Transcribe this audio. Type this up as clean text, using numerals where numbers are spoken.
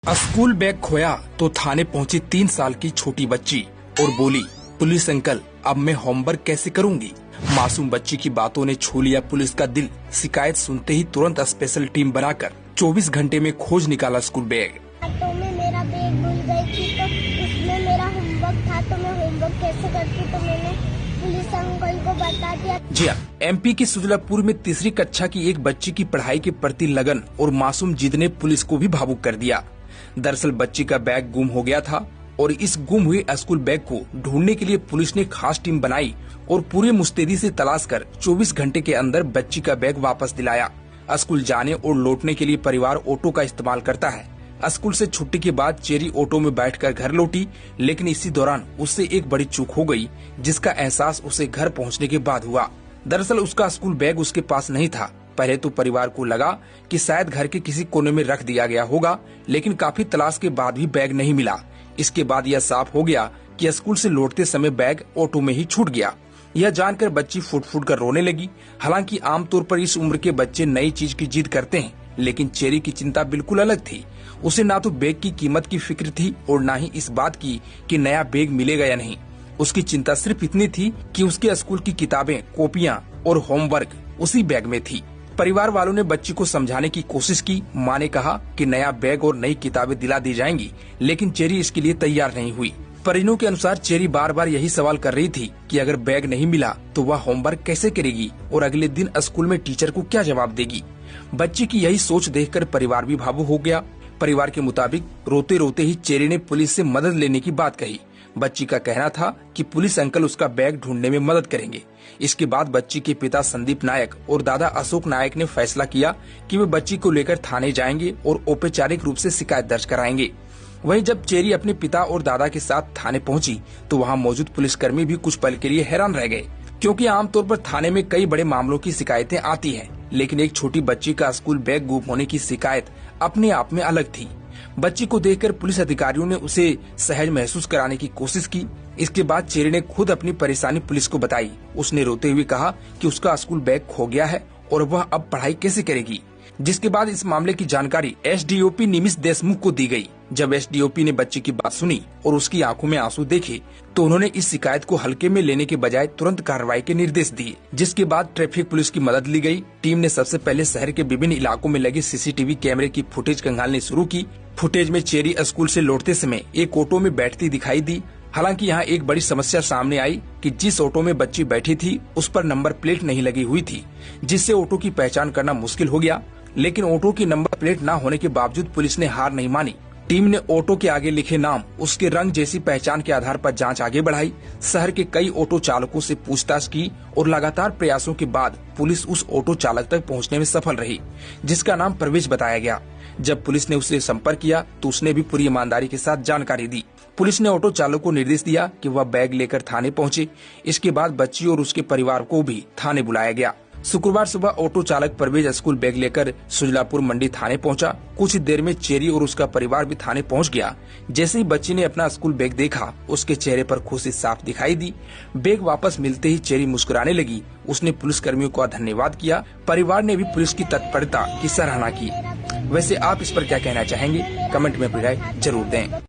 School bag खोया तो थाने पहुंची 3 साल की छोटी बच्ची और बोली, पुलिस अंकल अब मैं होमवर्क कैसे करूंगी। मासूम बच्ची की बातों ने छू लिया पुलिस का दिल। शिकायत सुनते ही तुरंत स्पेशल टीम बनाकर 24 घंटे में खोज निकाला स्कूल बैग। तो मैं मेरा बैग भूल गई थी, तो उसमें मेरा होमवर्क था, तो मैं होमवर्क कैसे करती, तो मैंने पुलिस अंकल को बता दिया। जी हाँ, एमपी के सुजलापुर में तीसरी कक्षा की एक बच्ची की पढ़ाई के प्रति लगन और मासूम जिद ने पुलिस को भी भावुक कर दिया। दरअसल बच्ची का बैग गुम हो गया था और इस गुम हुए स्कूल बैग को ढूंढने के लिए पुलिस ने खास टीम बनाई और पूरे मुस्तैदी से तलाश कर 24 घंटे के अंदर बच्ची का बैग वापस दिलाया। स्कूल जाने और लौटने के लिए परिवार ऑटो का इस्तेमाल करता है। स्कूल से छुट्टी के बाद चेरी ऑटो में बैठकर घर लौटी, लेकिन इसी दौरान उससे एक बड़ी चूक हो गई, जिसका एहसास उसे घर पहुंचने के बाद हुआ। दरअसल उसका स्कूल बैग उसके पास नहीं था। पहले तो परिवार को लगा कि शायद घर के किसी कोने में रख दिया गया होगा, लेकिन काफी तलाश के बाद भी बैग नहीं मिला। इसके बाद यह साफ हो गया कि स्कूल से लौटते समय बैग ऑटो में ही छूट गया। यह जानकर बच्ची फुट फुट कर रोने लगी। हालांकि आमतौर पर इस उम्र के बच्चे नई चीज की जिद करते हैं, लेकिन चेरी की चिंता बिल्कुल अलग थी। उसे ना तो बैग की कीमत की फिक्र थी और ना ही इस बात की कि नया बैग मिलेगा या नहीं। उसकी चिंता सिर्फ इतनी थी कि उसके स्कूल की किताबें, कॉपियां और होमवर्क उसी बैग में थी। परिवार वालों ने बच्ची को समझाने की कोशिश की। माँ ने कहा कि नया बैग और नई किताबें दिला दी जाएंगी, लेकिन चेरी इसके लिए तैयार नहीं हुई। परिजनों के अनुसार चेरी बार बार यही सवाल कर रही थी कि अगर बैग नहीं मिला तो वह होमवर्क कैसे करेगी और अगले दिन स्कूल में टीचर को क्या जवाब देगी। बच्ची की यही सोच देखकर परिवार भी भावुक हो गया। परिवार के मुताबिक रोते रोते ही चेरी ने पुलिस से मदद लेने की बात कही। बच्ची का कहना था कि पुलिस अंकल उसका बैग ढूंढने में मदद करेंगे। इसके बाद बच्ची के पिता संदीप नायक और दादा अशोक नायक ने फैसला किया कि वे बच्ची को लेकर थाने जाएंगे और औपचारिक रूप से शिकायत दर्ज कराएंगे। वहीं जब चेरी अपने पिता और दादा के साथ थाने पहुंची तो वहां मौजूद पुलिसकर्मी भी कुछ पल के लिए हैरान रह गए, क्योंकि आमतौर पर थाने में कई बड़े मामलों की शिकायतें आती हैं, लेकिन एक छोटी बच्ची का स्कूल बैग गुम होने की शिकायत अपने आप में अलग थी। बच्ची को देखकर पुलिस अधिकारियों ने उसे सहज महसूस कराने की कोशिश की। इसके बाद चेरी ने खुद अपनी परेशानी पुलिस को बताई। उसने रोते हुए कहा कि उसका स्कूल बैग खो गया है और वह अब पढ़ाई कैसे करेगी, जिसके बाद इस मामले की जानकारी एसडीओपी निमिष देशमुख को दी गई। जब एसडीओपी ने बच्ची की बात सुनी और उसकी आंखों में आंसू देखे तो उन्होंने इस शिकायत को हल्के में लेने के बजाय तुरंत कार्रवाई के निर्देश दिए, जिसके बाद ट्रैफिक पुलिस की मदद ली गई। टीम ने सबसे पहले शहर के विभिन्न इलाकों में लगे सीसीटीवी कैमरे की फुटेज खंगालनी शुरू की। फुटेज में चेरी स्कूल से लौटते समय एक ऑटो में बैठती दिखाई दी। हालांकि यहाँ एक बड़ी समस्या सामने आई कि जिस ऑटो में बच्ची बैठी थी उस पर नंबर प्लेट नहीं लगी हुई थी, जिससे ऑटो की पहचान करना मुश्किल हो गया। लेकिन ऑटो की नंबर प्लेट न होने के बावजूद पुलिस ने हार नहीं मानी। टीम ने ऑटो के आगे लिखे नाम, उसके रंग जैसी पहचान के आधार पर जांच आगे बढ़ाई। शहर के कई ऑटो चालकों से पूछताछ की और लगातार प्रयासों के बाद पुलिस उस ऑटो चालक तक पहुंचने में सफल रही, जिसका नाम प्रवेश बताया गया। जब पुलिस ने उससे संपर्क किया तो उसने भी पूरी ईमानदारी के साथ जानकारी दी। पुलिस ने ऑटो चालक को निर्देश दिया कि वह बैग लेकर थाने पहुंचे। इसके बाद बच्ची और उसके परिवार को भी थाने बुलाया गया। शुक्रवार सुबह ऑटो चालक परवेज स्कूल बैग लेकर सुजलापुर मंडी थाने पहुंचा। कुछ ही देर में चेरी और उसका परिवार भी थाने पहुंच गया। जैसे ही बच्ची ने अपना स्कूल बैग देखा, उसके चेहरे पर खुशी साफ दिखाई दी। बैग वापस मिलते ही चेरी मुस्कुराने लगी। उसने पुलिस कर्मियों का धन्यवाद किया। परिवार ने भी पुलिस की तत्परता की सराहना की। वैसे आप इस पर क्या कहना चाहेंगे? कमेंट में अपनी राय जरूर दें।